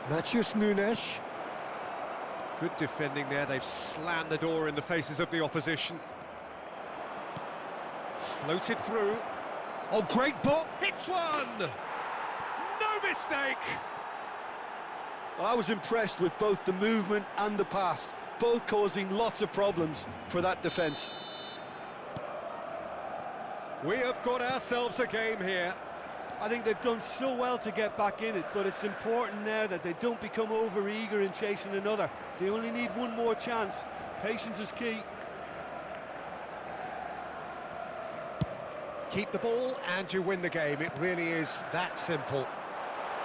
Matheus Nunes. Good defending there, they've slammed the door in the faces of the opposition. Floated through. Oh, great ball! Hits one! No mistake! I was impressed with both the movement and the pass, both causing lots of problems for that defence. We have got ourselves a game here. I think they've done so well to get back in it, but it's important now that they don't become over-eager in chasing another. They only need one more chance. Patience is key. Keep the ball and you win the game. It really is that simple.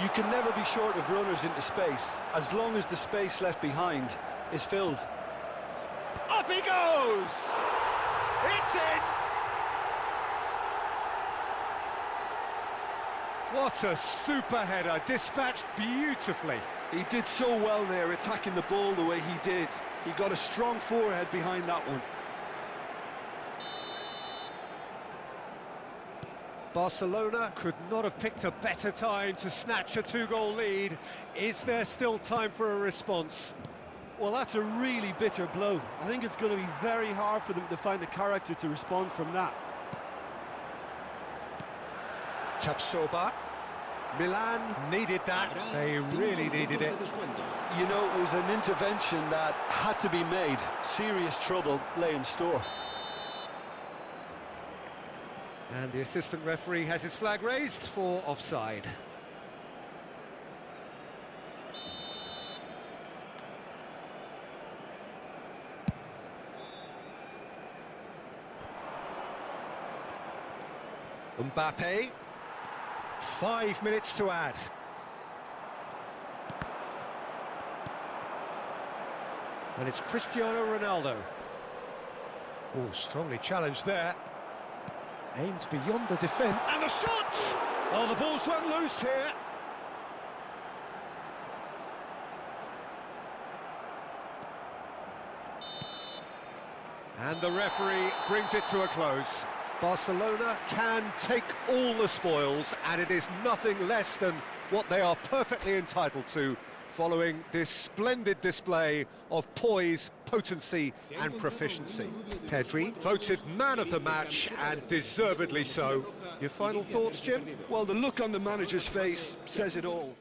You can never be short of runners into space, as long as the space left behind is filled. Up he goes! It's in! What a super header, dispatched beautifully. He did so well there, attacking the ball the way he did. He got a strong forehead behind that one. Barcelona could not have picked a better time to snatch a two-goal lead. Is there still time for a response? Well, that's a really bitter blow. I think it's going to be very hard for them to find the character to respond from that. Tapsoba. Milan needed that. They really needed it. You know, it was an intervention that had to be made. Serious trouble lay in store. And the assistant referee has his flag raised for offside. Mbappe. 5 minutes to add. And it's Cristiano Ronaldo. Oh, strongly challenged there. Aimed beyond the defence. And the shot! Oh, the ball's run loose here. And the referee brings it to a close. Barcelona can take all the spoils, and it is nothing less than what they are perfectly entitled to, following this splendid display of poise, potency and proficiency. Pedri voted man of the match, and deservedly so. Your final thoughts, Jim? Well, the look on the manager's face says it all.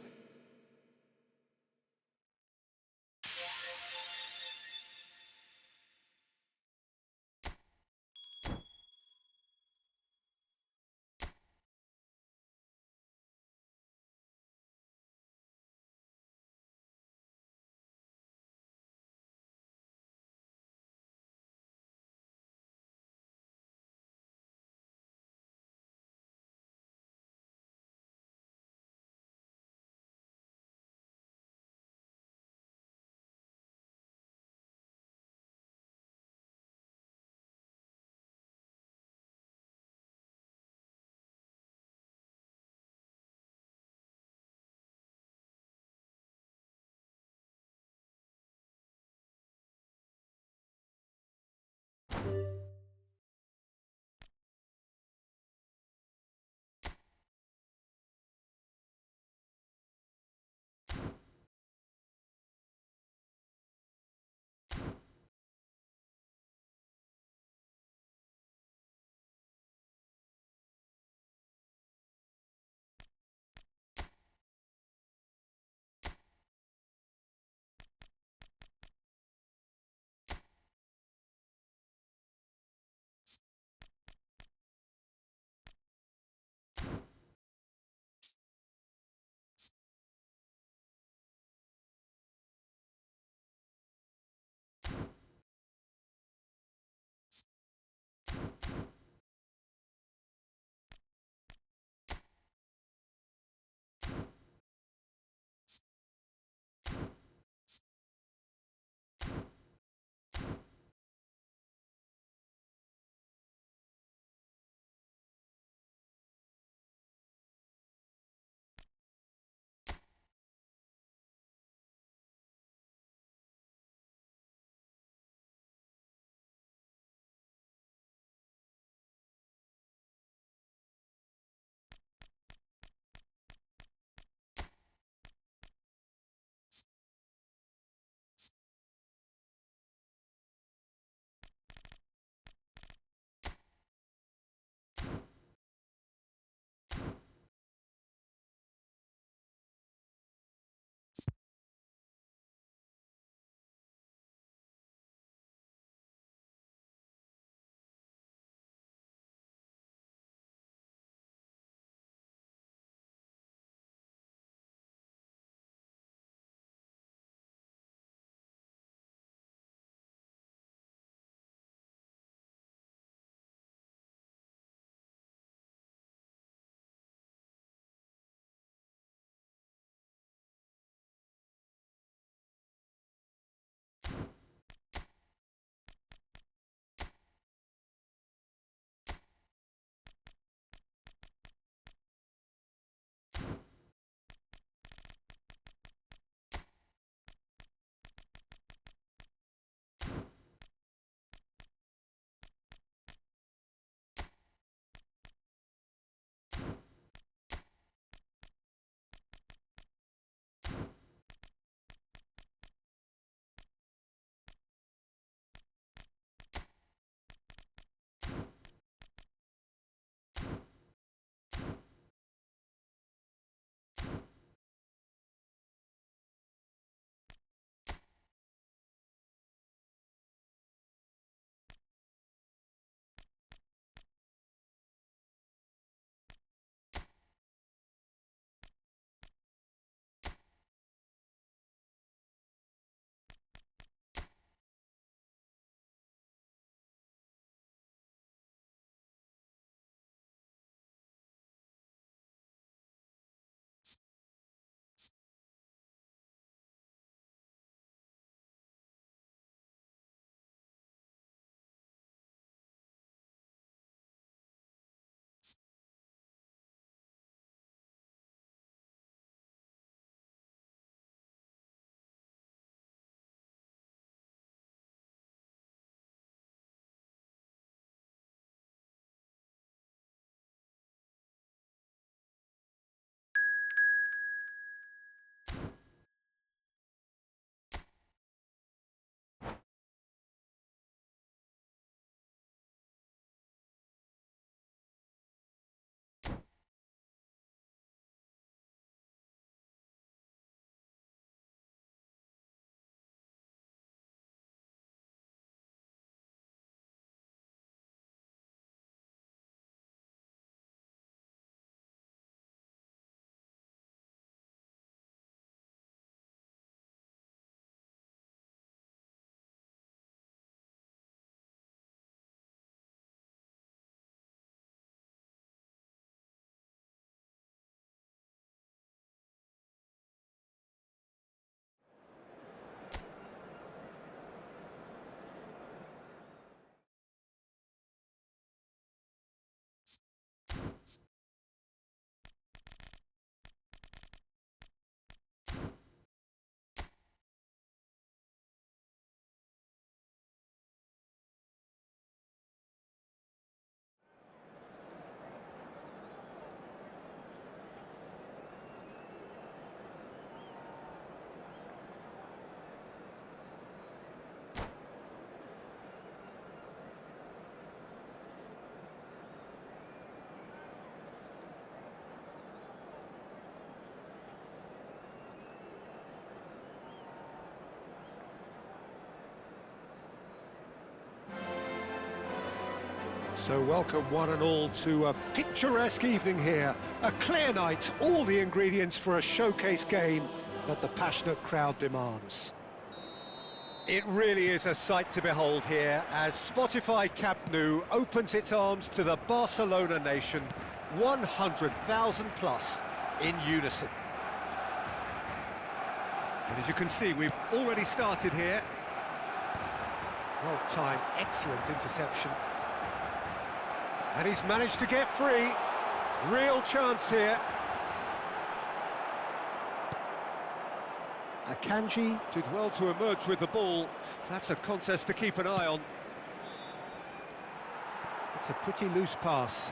So welcome one and all to a picturesque evening here. A clear night, all the ingredients for a showcase game that the passionate crowd demands. It really is a sight to behold here as Spotify Camp Nou opens its arms to the Barcelona nation, 100,000 plus in unison. And as you can see, we've already started here. Well timed, excellent interception. And he's managed to get free. Real chance here. Akanji did well to emerge with the ball. That's a contest to keep an eye on. It's a pretty loose pass.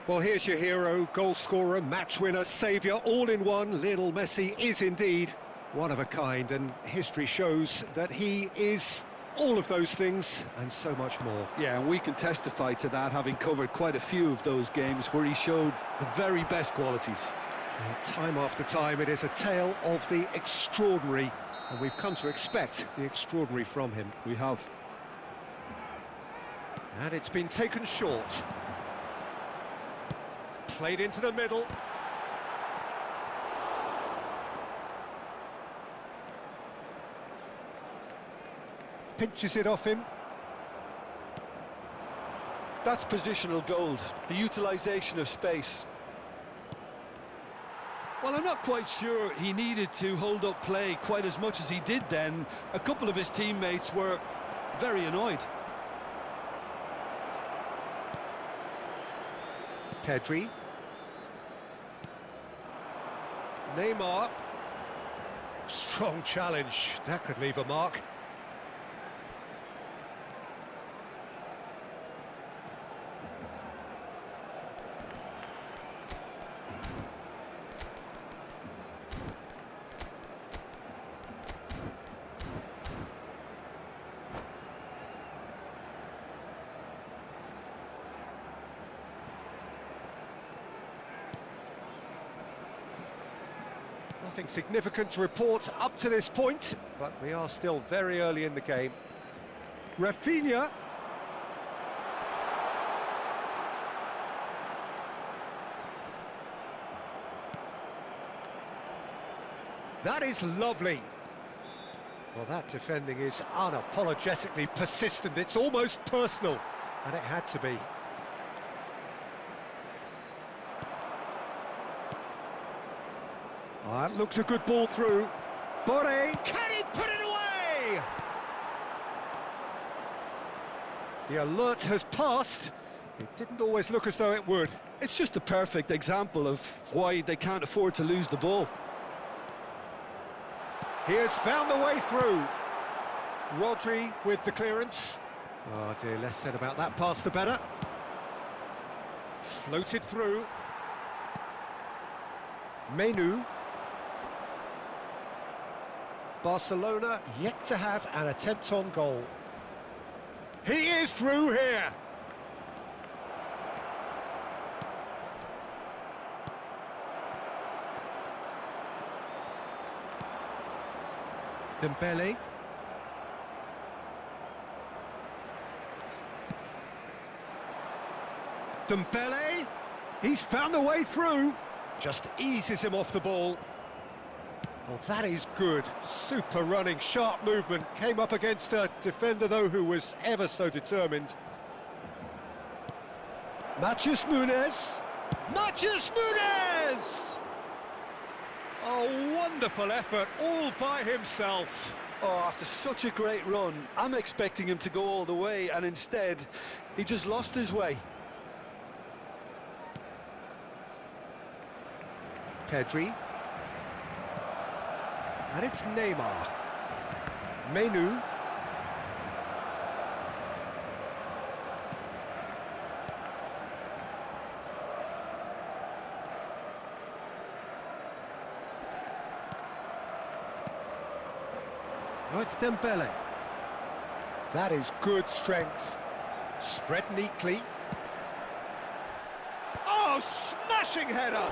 Well, here's your hero, goal scorer, match winner, saviour, all in one. Lionel Messi is indeed one of a kind, and history shows that he is all of those things and so much more. Yeah, and we can testify to that, having covered quite a few of those games where he showed the very best qualities. Time after time, it is a tale of the extraordinary, and we've come to expect the extraordinary from him. We have. And it's been taken short. Played into the middle. Pinches it off him. That's positional gold, the utilisation of space. Well, I'm not quite sure he needed to hold up play quite as much as he did then. A couple of his teammates were very annoyed. Pedri. Neymar. Strong challenge. That could leave a mark. Nothing significant to report up to this point, but we are still very early in the game. Rafinha. That is lovely. Well, that defending is unapologetically persistent. It's almost personal, and it had to be. That looks a good ball through. Boré, can he put it away? The alert has passed. It didn't always look as though it would. It's just a perfect example of why they can't afford to lose the ball. He has found the way through. Rodri with the clearance. Oh dear, less said about that pass the better. Floated through. Menu. Barcelona yet to have an attempt on goal. He is through here. Dembele. Dembele. He's found a way through. Just eases him off the ball. Well, that is good. Super running, sharp movement. Came up against a defender, though, who was ever so determined. Matheus Nunes. Matheus Nunes! A wonderful effort, all by himself. Oh, after such a great run, I'm expecting him to go all the way, and instead, he just lost his way. Pedri. And it's Neymar. Menu. Oh, it's Dembele. That is good strength. Spread neatly. Oh, smashing header!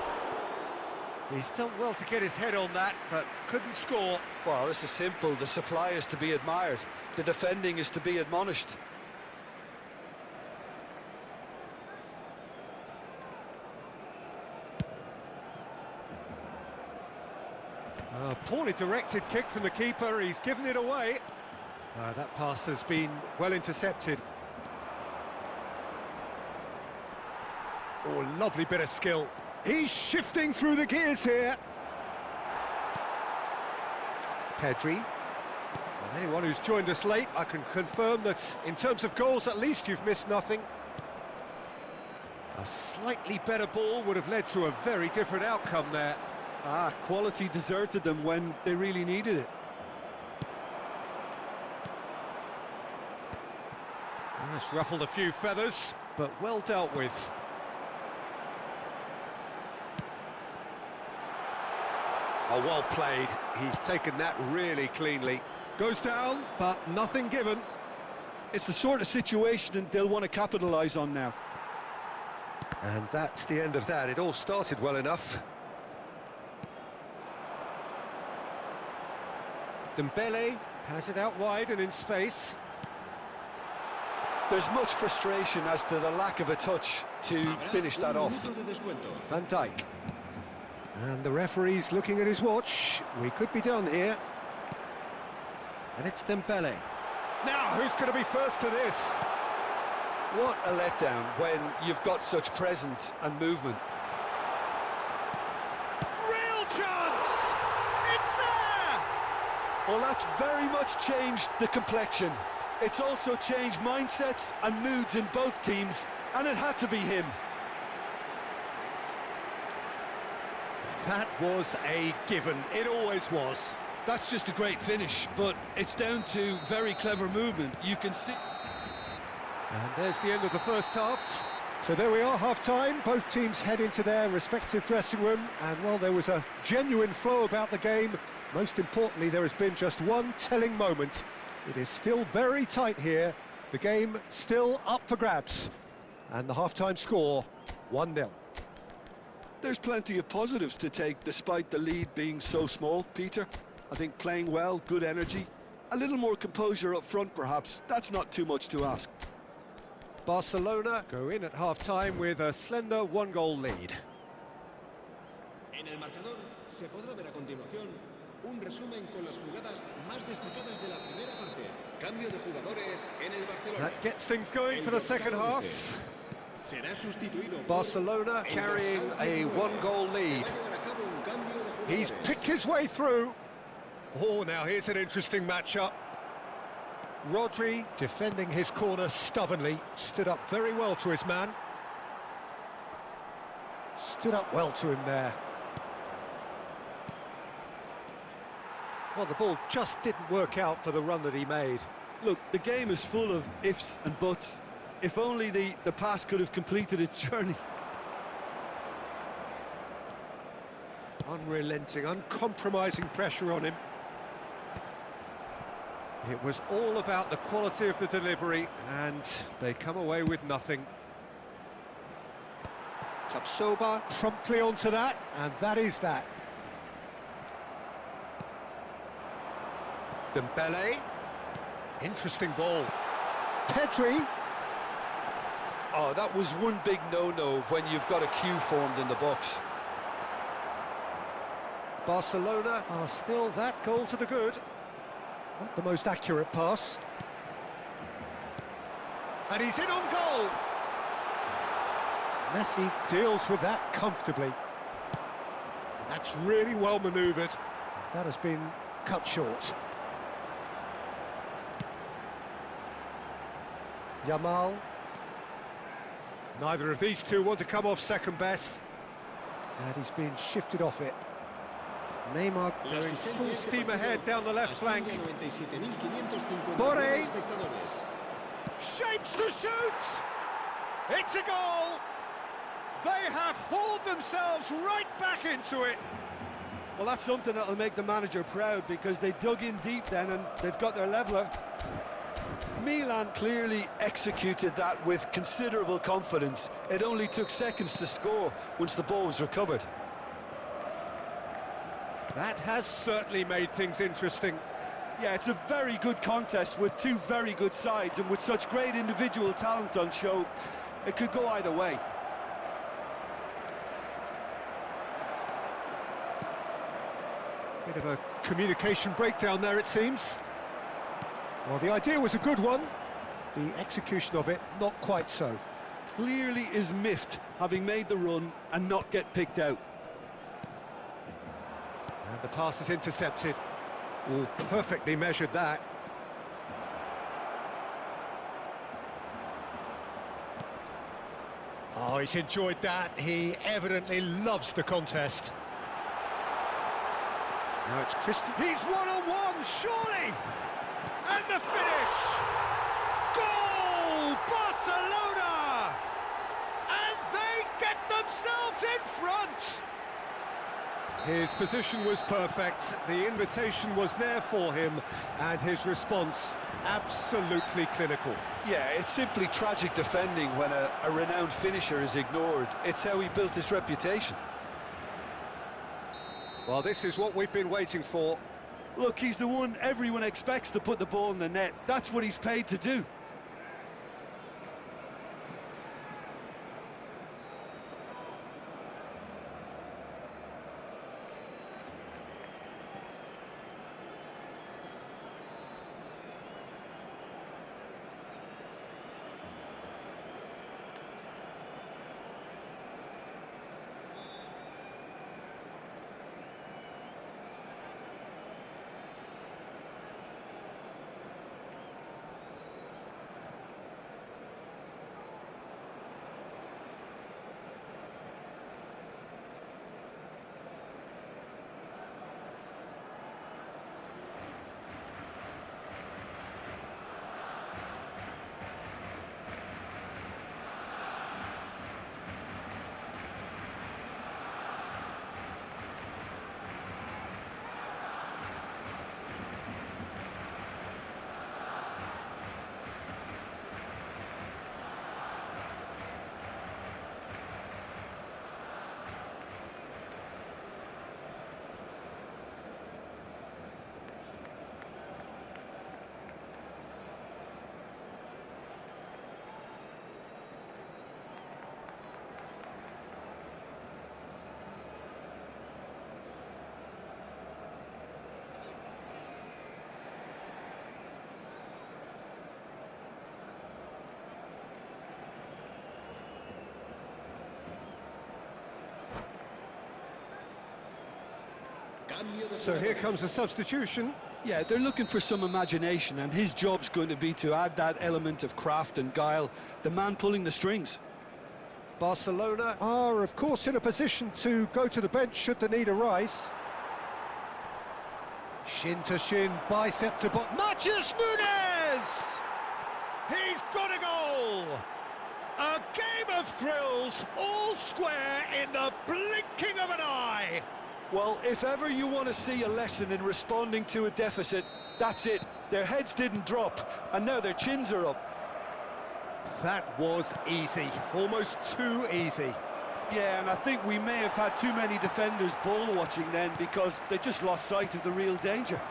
He's done well to get his head on that, but couldn't score. Well, this is simple. The supply is to be admired. The defending is to be admonished. A poorly directed kick from the keeper, he's given it away. That pass has been well intercepted. Oh, lovely bit of skill. He's shifting through the gears here. Pedri. And anyone who's joined us late, I can confirm that in terms of goals, at least you've missed nothing. A slightly better ball would have led to a very different outcome there. Quality deserted them when they really needed it. That's ruffled a few feathers, but well dealt with. Oh, well played. He's taken that really cleanly. Goes down, but nothing given. It's the sort of situation they'll want to capitalise on now. And that's the end of that. It all started well enough. Dembele has it out wide and in space. There's much frustration as to the lack of a touch to finish that off. Van Dijk. And the referee's looking at his watch. We could be done here. And it's Dembele. Now, who's going to be first to this? What a letdown when you've got such presence and movement. Real chance! It's there! Well, that's very much changed the complexion. It's also changed mindsets and moods in both teams, and it had to be him. That was a given. It always was. That's just a great finish, but it's down to very clever movement. You can see... And there's the end of the first half. So there we are, half-time. Both teams head into their respective dressing room. And while there was a genuine flow about the game, most importantly, there has been just one telling moment. It is still very tight here. The game still up for grabs. And the half-time score, 1-0. There's plenty of positives to take despite the lead being so small, Peter. I think playing well, good energy. A little more composure up front, perhaps. That's not too much to ask. Barcelona go in at half-time with a slender one-goal lead. En el marcador se podrá ver a continuación un resumen con las jugadas más destacadas de la primera parte. Cambio de jugadores en el Barcelona. That gets things going for the second half. Será sustituido por Barcelona carrying a one-goal lead. He's picked his way through. Oh, now here's an interesting matchup. Rodri, defending his corner stubbornly, stood up very well to his man. Stood up well to him there. Well, the ball just didn't work out for the run that he made. Look, the game is full of ifs and buts. If only the pass could have completed its journey. Unrelenting, uncompromising pressure on him. It was all about the quality of the delivery, and they come away with nothing. Tapsoba promptly onto that, and that is that. Dembele. Interesting ball. Pedri. Oh, that was one big no-no when you've got a queue formed in the box. Barcelona are still that goal to the good. Not the most accurate pass. And he's in on goal. Messi deals with that comfortably. And that's really well manoeuvred. That has been cut short. Yamal. Neither of these two want to come off second best. And he's been shifted off it. Neymar going full steam ahead down the left flank. Boré shapes to shoot! It's a goal! They have hauled themselves right back into it. Well, that's something that'll make the manager proud, because they dug in deep then and they've got their leveller. Milan clearly executed that with considerable confidence. It only took seconds to score once the ball was recovered. That has certainly made things interesting. Yeah, it's a very good contest with two very good sides, and with such great individual talent on show, it could go either way. Bit of a communication breakdown there, it seems. Well, the idea was a good one. The execution of it, not quite so. Clearly is miffed, having made the run and not get picked out. And the pass is intercepted. Oh, perfectly measured that. Oh, he's enjoyed that. He evidently loves the contest. Now it's Christian. He's one-on-one, surely! And the finish! Goal! Barcelona! And they get themselves in front! His position was perfect, the invitation was there for him, and his response absolutely clinical. Yeah, it's simply tragic defending when a renowned finisher is ignored. It's how he built his reputation. Well, this is what we've been waiting for. Look, he's the one everyone expects to put the ball in the net. That's what he's paid to do. So here comes a substitution. Yeah, they're looking for some imagination, and his job's going to be to add that element of craft and guile, the man pulling the strings. Barcelona are, of course, in a position to go to the bench should the need arise. Shin to shin, bicep to bicep. Matheus Nunes! He's got a goal! A game of thrills, all square in the blinking of an eye! Well, if ever you want to see a lesson in responding to a deficit, that's it. Their heads didn't drop, and now their chins are up. That was easy, almost too easy. Yeah, and I think we may have had too many defenders ball watching then, because they just lost sight of the real danger.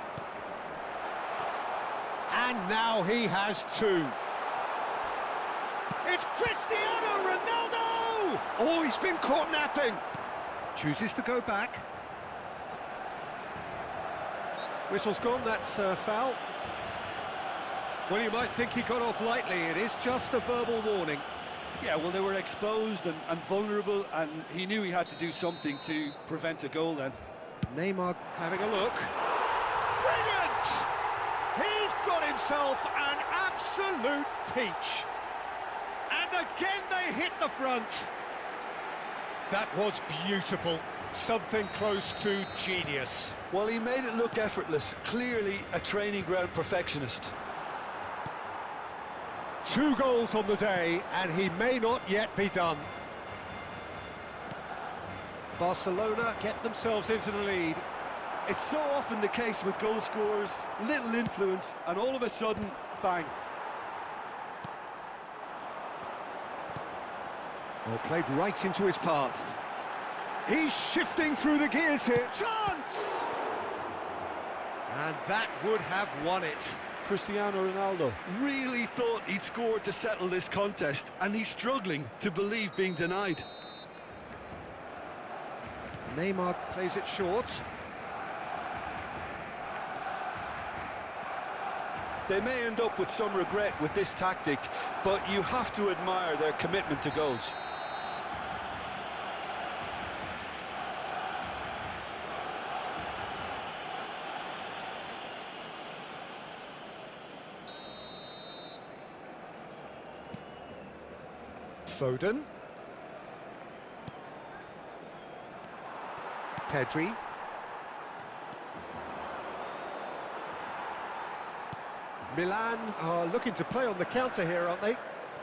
And now he has two. It's Cristiano Ronaldo! Oh, he's been caught napping. Chooses to go back. Whistle's gone, that's a foul. Well, you might think he got off lightly. It is just a verbal warning. Yeah, well, they were exposed and vulnerable, and he knew he had to do something to prevent a goal then. Neymar having a look. Brilliant! He's got himself an absolute peach. And again they hit the front. That was beautiful. Something close to genius. Well, he made it look effortless. Clearly a training ground perfectionist. 2 goals on the day, and he may not yet be done. Barcelona get themselves into the lead. It's so often the case with goal scorers, little influence, and all of a sudden, bang. Oh, played right into his path. He's shifting through the gears here. Chance! And that would have won it. Cristiano Ronaldo. Really thought he'd scored to settle this contest, and he's struggling to believe being denied. Neymar plays it short. They may end up with some regret with this tactic, but you have to admire their commitment to goals. Foden. Pedri. Milan are looking to play on the counter here, aren't they?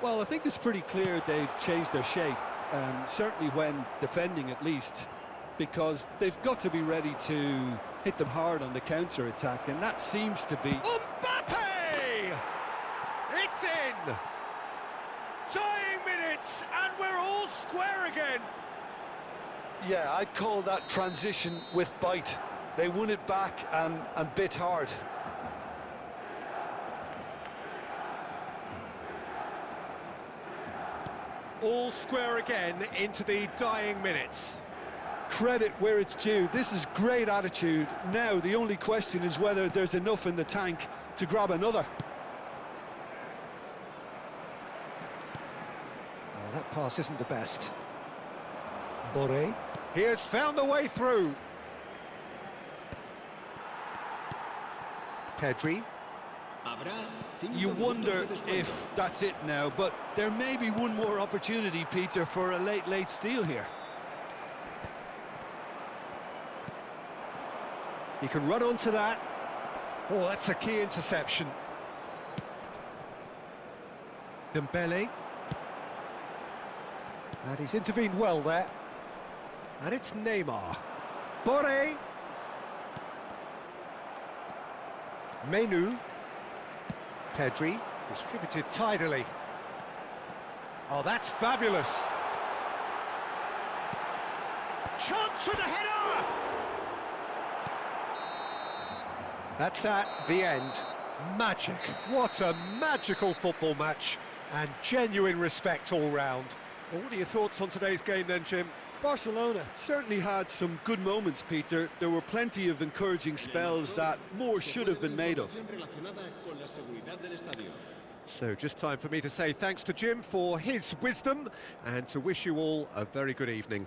Well, I think it's pretty clear they've changed their shape, certainly when defending at least, because they've got to be ready to hit them hard on the counter-attack, and that seems to be... Mbappe! It's in! Dying minutes, and we're all square again! Yeah, I'd call that transition with bite. They won it back and bit hard. All square again into the dying minutes. Credit where it's due. This is great attitude. Now the only question is whether there's enough in the tank to grab another. Oh, that pass isn't the best. Boré. He has found the way through. Pedri. You wonder if that's it now, but there may be one more opportunity, Peter, for a late steal here. He can run onto that. Oh, that's a key interception. Dembele. And he's intervened well there. And it's Neymar. Boré. Menu. Pedri, distributed tidily. Oh, that's fabulous. Chance for the header! That's that, the end. Magic. What a magical football match. And genuine respect all round. Well, what are your thoughts on today's game then, Jim? Barcelona certainly had some good moments, Peter. There were plenty of encouraging spells that more should have been made of. So just time for me to say thanks to Jim for his wisdom and to wish you all a very good evening.